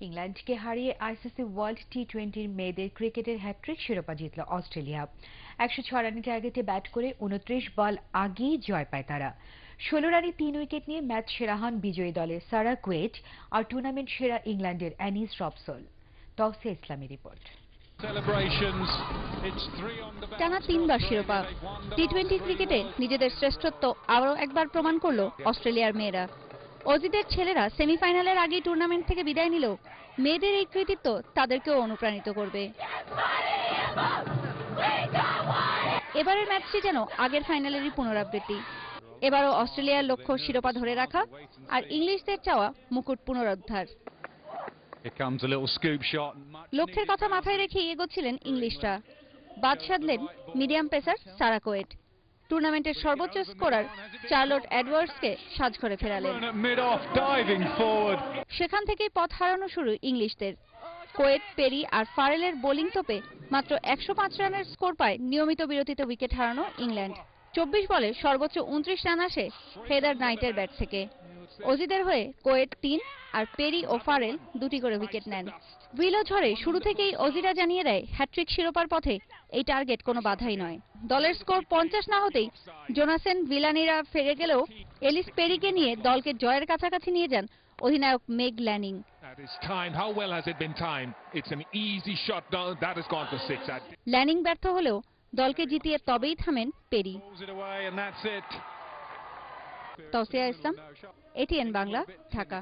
ইংল্যান্ডকে হারিয়ে ICC world টি-20 মেয়েদের ক্রিকেটের হ্যাট্রিক শিরোপা জিতল অস্ট্রেলিয়া। 106 রানের টার্গেটে ব্যাট করে 29 বল আগেই জয় পায় তারা। 16 রানে 3 উইকেট নিয়ে ম্যাচ সেরা হন বিজয়ী দলের সারা কুয়েট আর টুর্নামেন্ট সেরা ইংল্যান্ডের অ্যানিস রবসল। তৌসিয়া ইসলামের রিপোর্ট। টানা 3বার শিরোপা। টি-20 ক্রিকেটে নিজেদের শ্রেষ্ঠত্ব আরও একবার প্রমাণ করল অস্ট্রেলিয়ার মেয়েরা। অজিদের ছেলেরা সেমিফাইনালের আগেই টুর্নামেন্ট থেকে বিদায় নিলেও মেয়েদের এই কৃতিত্ব তাদেরকেও অনুপ্রাণিত করবে। এবারের ম্যাচটি যেন আগের ফাইনালেরই পুনরাবৃত্তি। এবারও অস্ট্রেলিয়ার লক্ষ্য শিরোপা ধরে রাখা আর ইংলিশদের চাওয়া মুকুট পুনরুদ্ধার। লক্ষ্যের কথা মাথায় রেখে এগোচ্ছিলেন ইংলিশরা। বাদ সাধলেন মিডিয়াম পেসার সারা কুয়েট। টুর্নামেন্টের সর্বোচ্চ স্কোরার চার্লট এডওয়ার্ডসকে সাজঘরে ফেরালেন। সেখান থেকেই পথ হারানো শুরু ইংলিশদের। কুয়েট, পেরি আর ফারেলের বোলিং তোপে মাত্র 105 রানের স্কোর পায় নিয়মিত বিরতিতে উইকেট হারানো ইংল্যান্ড। 24 বলে সর্বোচ্চ 29 রান আসে হেদার নাইটের ব্যাট থেকে। অজিদের হয়ে কুয়েট 3 আর পেরি ও ফারেল 2টি করে উইকেট নেন। উইলো ঝড়ে শুরু থেকেই অজিরা জানিয়ে দেয় হ্যাট্রিক শিরোপার পথে এই টার্গেট কোনো বাধাই নয়। দলের স্কোর 50 না হতেই জোনাসেন ভিলানিরা ফিরে গেলেও এলিস পেরিকে নিয়ে দলকে জয়ের কাছাকাছি নিয়ে যান অধিনায়ক মেগ ল্যানিং। ল্যানিং ব্যর্থ হলেও দলকে জিতিয়ে তবেই থামেন পেরি। তৌসিয়া ইসলাম, এটিএন বাংলা, ঢাকা।